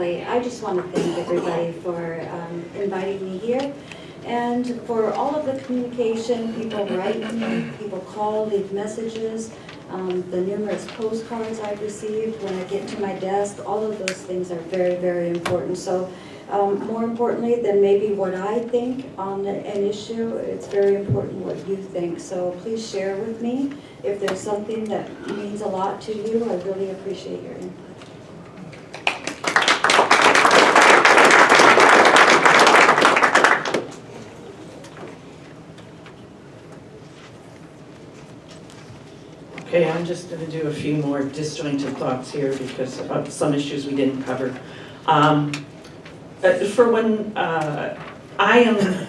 quickly. I just want to thank everybody for inviting me here and for all of the communication. People write me, people call, leave messages, the numerous postcards I've received when I get to my desk. All of those things are very, very important. So more importantly than maybe what I think on an issue, it's very important what you think. So please share with me if there's something that means a lot to you. I really appreciate your input. Okay, I'm just going to do a few more disjointed thoughts here because of some issues we didn't cover. For when I am,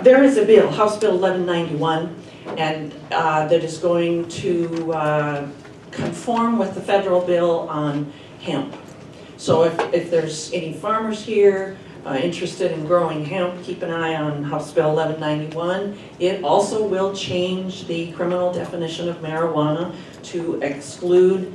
there is a bill, House Bill 1191, and that is going to conform with the federal bill on hemp. So if there's any farmers here interested in growing hemp, keep an eye on House Bill 1191. It also will change the criminal definition of marijuana to exclude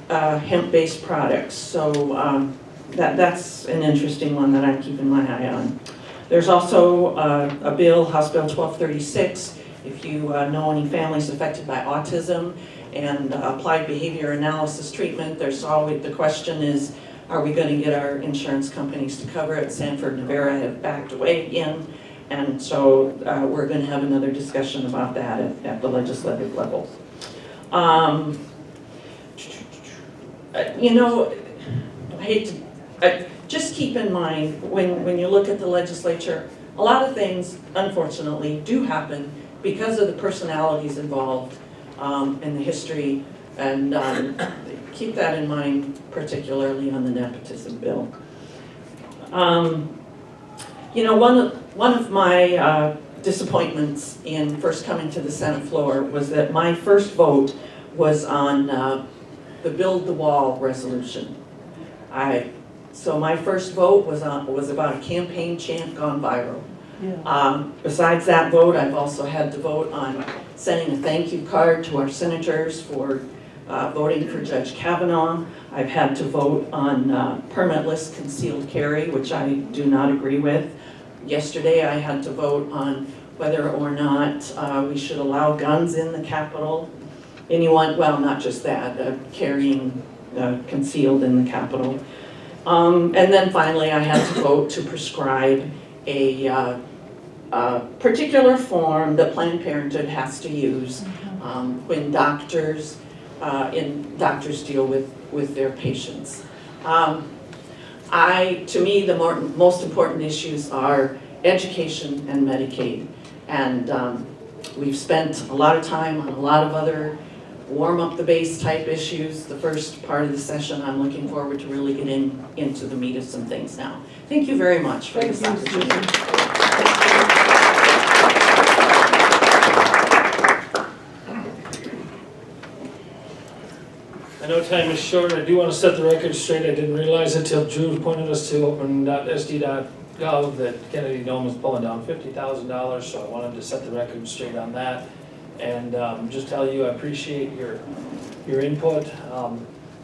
hemp-based products. So that's an interesting one that I'm keeping my eye on. There's also a bill, House Bill 1236, if you know any families affected by autism and applied behavior analysis treatment, there's always, the question is, are we going to get our insurance companies to cover it? Sanford and Rivera have backed away again, and so we're going to have another discussion about that at the legislative level. You know, I hate to, just keep in mind when you look at the legislature, a lot of things, unfortunately, do happen because of the personalities involved in the history, and keep that in mind, particularly on the nepotism bill. You know, one of my disappointments in first coming to the Senate floor was that my first vote was on the Build the Wall resolution. So my first vote was about a campaign chant gone viral. Yeah. Besides that vote, I've also had to vote on sending a thank you card to our senators for voting for Judge Kavanaugh. I've had to vote on permitless concealed carry, which I do not agree with. Yesterday I had to vote on whether or not we should allow guns in the Capitol. Anyone, well, not just that, carrying concealed in the Capitol. And then finally I had to vote to prescribe a particular form that Planned Parenthood has to use when doctors deal with their patients. To me, the most important issues are education and Medicaid. And we've spent a lot of time on a lot of other warm up the base type issues. The first part of the session, I'm looking forward to really getting into the meat of some things now. Thank you very much for this opportunity. I know time is short. I do want to set the record straight. I didn't realize until Drew pointed us to open.sd.gov that Kennedy Dome was pulling down $50,000, so I wanted to set the record straight on that. And just tell you I appreciate your input.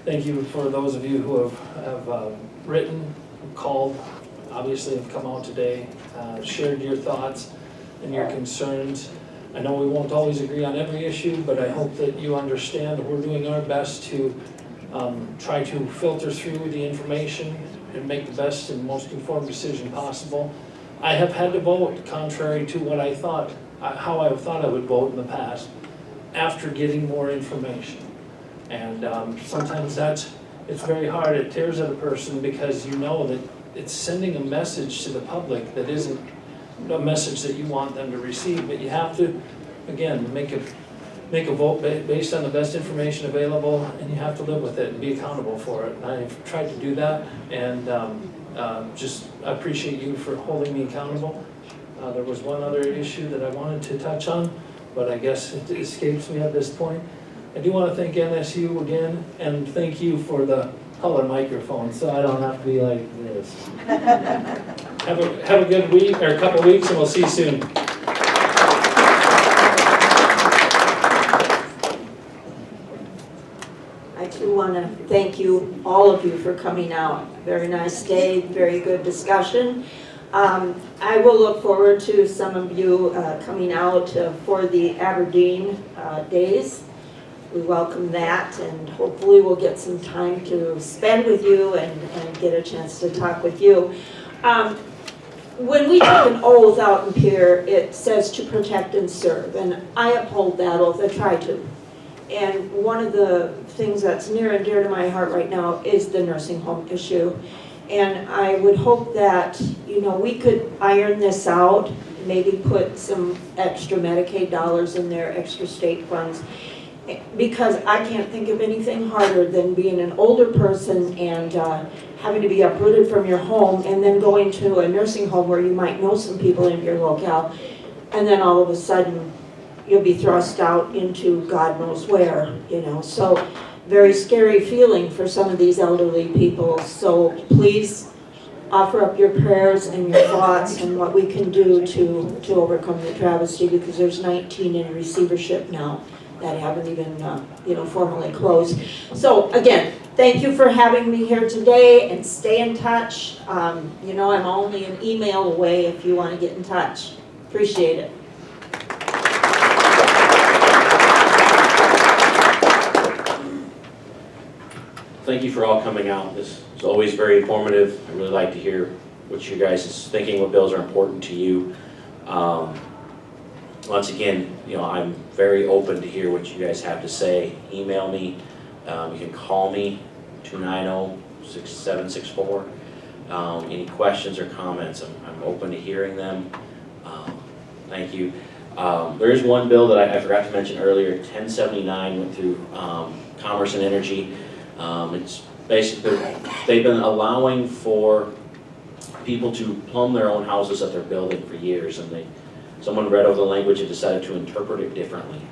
Thank you for those of you who have written, called, obviously have come out today, shared your thoughts and your concerns. I know we won't always agree on every issue, but I hope that you understand we're doing our best to try to filter through the information and make the best and most informed decision possible. I have had to vote contrary to what I thought, how I thought I would vote in the past, after getting more information. And sometimes it's very hard. It tears at a person because you know that it's sending a message to the public that isn't a message that you want them to receive, but you have to, again, make a vote based on the best information available, and you have to live with it and be accountable for it. And I've tried to do that, and just appreciate you for holding me accountable. There was one other issue that I wanted to touch on, but I guess it escapes me at this point. I do want to thank NSU again, and thank you for the color microphone, so I don't have to be like this. Have a good week, or a couple weeks, and we'll see you soon. I too want want to thank you, all of you, for coming out. Very nice day, very good discussion. I will look forward to some of you coming out for the Aberdeen days. We welcome that, and hopefully we'll get some time to spend with you and get a chance to talk with you. When we take an oath out in Pierre, it says to protect and serve, and I uphold that oath. I try to. And one of the things that's near and dear to my heart right now is the nursing home issue. And I would hope that, you know, we could iron this out, maybe put some extra Medicaid dollars in there, extra state funds, because I can't think of anything harder than being an older person and having to be uprooted from your home and then going to a nursing home where you might know some people in your locale, and then all of a sudden you'll be thrust out into God knows where, you know. So very scary feeling for some of these elderly people. So please offer up your prayers and your thoughts and what we can do to overcome the travesty, because there's 19 in receivership now that haven't even formally closed. So again, thank you for having me here today, and stay in touch. I'm only an email away if you want to get in touch. Appreciate it. Thank you for all coming out. This is always very informative. I really like to hear what you guys is thinking, what bills are important to you. Once again, I'm very open to hear what you guys have to say. Email me. You can call me, 290-6764. Any questions or comments, I'm open to hearing them. Thank you. There is one bill that I forgot to mention earlier. 1079 went through Commerce and Energy. It's basically, they've been allowing for people to plumb their own houses that they're building for years, and someone read over the language and decided to interpret it differently.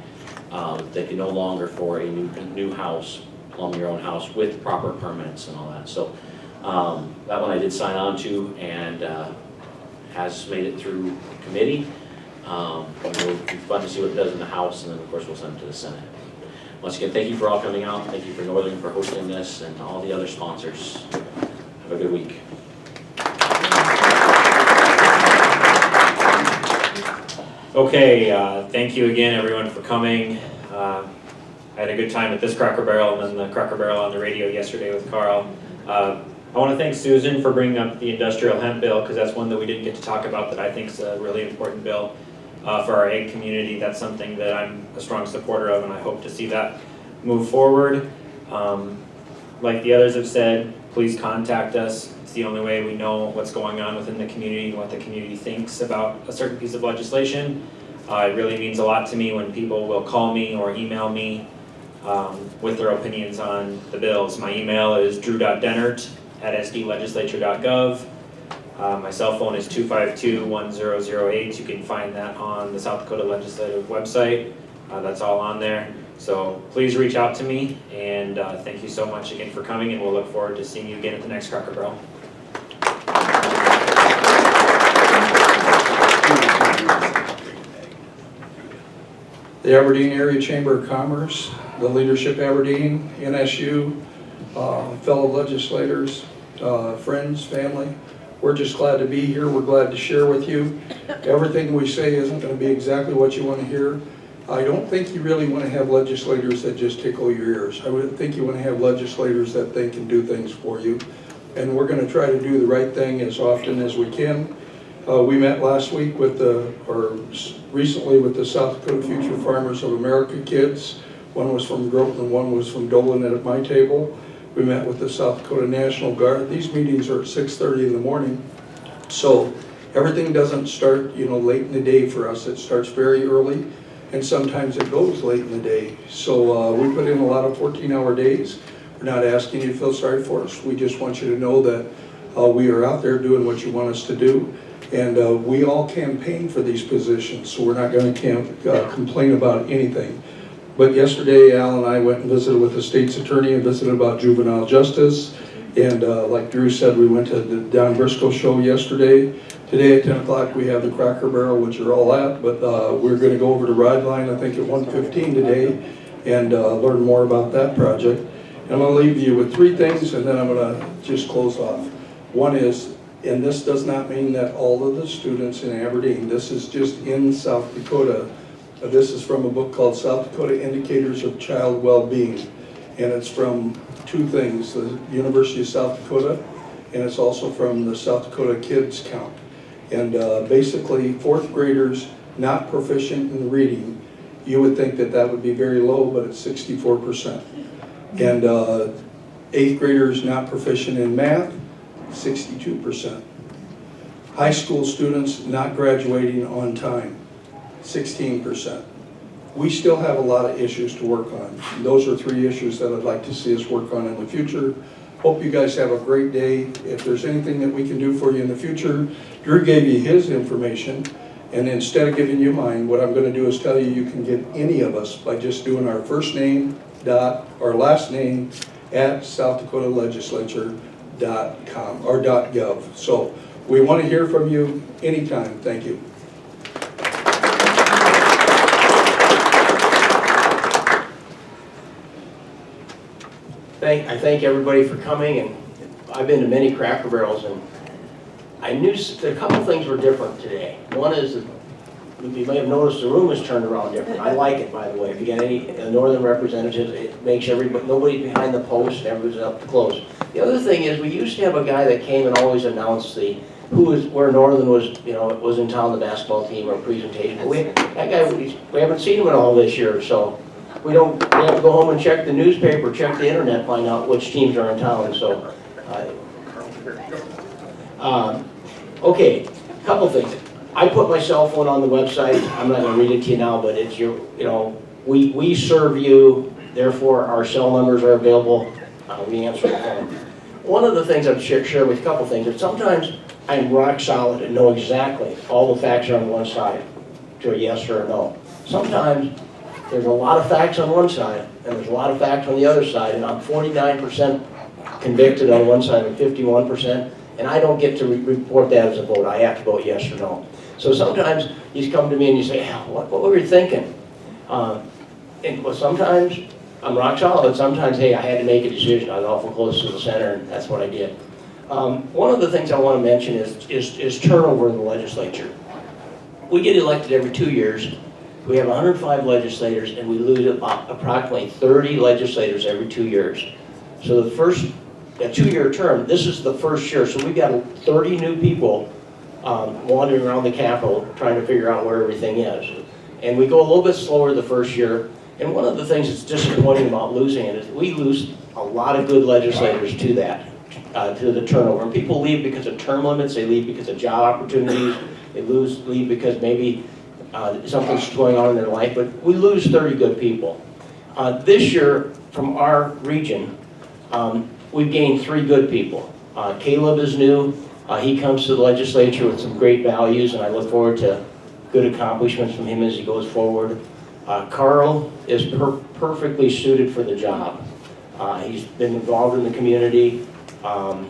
They can no longer, for a new house, plumb your own house with proper permits and all that. So that one I did sign on to, and has made it through committee. It'll be fun to see what it does in the House, and then of course we'll send it to the Senate. Once again, thank you for all coming out. Thank you for Northern for hosting this, and all the other sponsors. Have a good week. Okay, thank you again everyone for coming. I had a good time at this Cracker Barrel and then the Cracker Barrel on the radio yesterday with Carl. I want to thank Susan for bringing up the industrial hemp bill, because that's one that we didn't get to talk about that I think is a really important bill for our egg community. That's something that I'm a strong supporter of, and I hope to see that move forward. Like the others have said, please contact us. It's the only way we know what's going on within the community and what the community thinks about a certain piece of legislation. It really means a lot to me when people will call me or email me with their opinions on the bills. My email is drew.dennert@sdlegislature.gov. My cell phone is 252-1008. You can find that on the South Dakota Legislative website. That's all on there. So please reach out to me, and thank you so much again for coming, and we'll look forward to seeing you again at the next Cracker Barrel. The Aberdeen Area Chamber of Commerce, the Leadership Aberdeen, NSU, fellow legislators, friends, family. We're just glad to be here. We're glad to share with you. Everything we say isn't going to be exactly what you want to hear. I don't think you really want to have legislators that just tickle your ears. I would think you want to have legislators that think and do things for you. And we're going to try to do the right thing as often as we can. We met last week recently with the South Dakota Future Farmers of America kids. One was from Groton and one was from Dolan at my table. We met with the South Dakota National Guard. These meetings are at 6:30 in the morning. So everything doesn't start, late in the day for us. It starts very early, and sometimes it goes late in the day. So we put in a lot of 14-hour days. We're not asking you to feel sorry for us. We just want you to know that we are out there doing what you want us to do. And we all campaign for these positions, so we're not going to complain about anything. But yesterday, Al and I went and visited with the state's attorney and visited about juvenile justice. And like Drew said, we went to the Don Briscoe show yesterday. Today at 10 o'clock, we have the Cracker Barrel, which you're all at. But we're going to go over to Ride Line, I think at 1:15 today, and learn more about that project. I'm gonna leave you with three things, and then I'm gonna just close off. One is, and this does not mean that all of the students in Aberdeen, this is just in South Dakota. This is from a book called South Dakota Indicators of Child Well-Being. And it's from two things, the University of South Dakota, and it's also from the South Dakota Kids Count. And basically, fourth graders not proficient in reading, you would think that that would be very low, but it's 64%. And eighth graders not proficient in math, 62%. High school students not graduating on time, 16%. We still have a lot of issues to work on. Those are three issues that I'd like to see us work on in the future. Hope you guys have a great day. If there's anything that we can do for you in the future, Drew gave you his information, and instead of giving you mine, what I'm gonna do is tell you can get any of us by just doing our first name, our last name, at SouthDakotaLegislature.com or .gov. So we want to hear from you anytime. Thank you. I thank everybody for coming, and I've been to many Cracker Barrels, and I knew a couple things were different today. One is that you may have noticed the room is turned around different. I like it, by the way. If you get any northern representatives, it makes nobody's behind the post and everybody's up close. The other thing is, we used to have a guy that came and always announced where Northern was, was in town, the basketball team or presentation. But that guy, we haven't seen him at all this year, so we have to go home and check the newspaper, check the internet, find out which teams are in town. So, okay, a couple things. I put my cell phone on the website. I'm not going to read it to you now, but it's we serve you, therefore our cell numbers are available. We answer the phone. One of the things I've shared with a couple things is sometimes I'm rock solid and know exactly all the facts are on one side to a yes or a no. Sometimes there's a lot of facts on one side and there's a lot of facts on the other side, and I'm 49% convicted on one side and 51%, and I don't get to report that as a vote. I have to vote yes or no. So sometimes you come to me and you say, what were you thinking? Sometimes I'm rock solid. Sometimes, hey, I had to make a decision. I was awful close to the center, and that's what I did. One of the things I want to mention is turnover in the legislature. We get elected every 2 years. We have 105 legislators, and we lose approximately 30 legislators every 2 years. So the first 2-year term, this is the first year, so we've got 30 new people wandering around the Capitol trying to figure out where everything is. And we go a little bit slower the first year, and one of the things that's disappointing about losing it is we lose a lot of good legislators to that, to the turnover. And people leave because of term limits, they leave because of job opportunities, they leave because maybe something's going on in their life, but we lose 30 good people. This year, from our region, we've gained 3 good people. Caleb is new. He comes to the legislature with some great values, and I look forward to good accomplishments from him as he goes forward. Carl is perfectly suited for the job. He's been involved in the community, and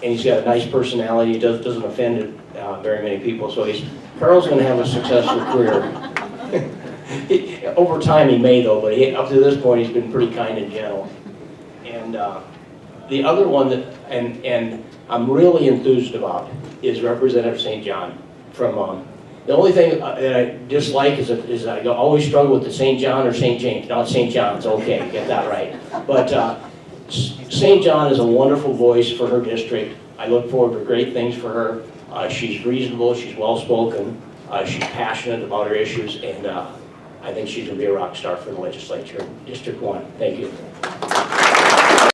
he's got a nice personality. He doesn't offend very many people, so Carl's going to have a successful career. Over time he may, though, but up to this point he's been pretty kind and gentle. And the other one that, and I'm really enthused about, is Representative St. John from the only thing that I dislike is I always struggle with the St. John or St. James. Not St. John's, okay, get that right. But St. John is a wonderful voice for her district. I look forward to great things for her. She's reasonable, she's well-spoken, she's passionate about her issues, and I think she's going to be a rock star for the legislature. District 1, thank you.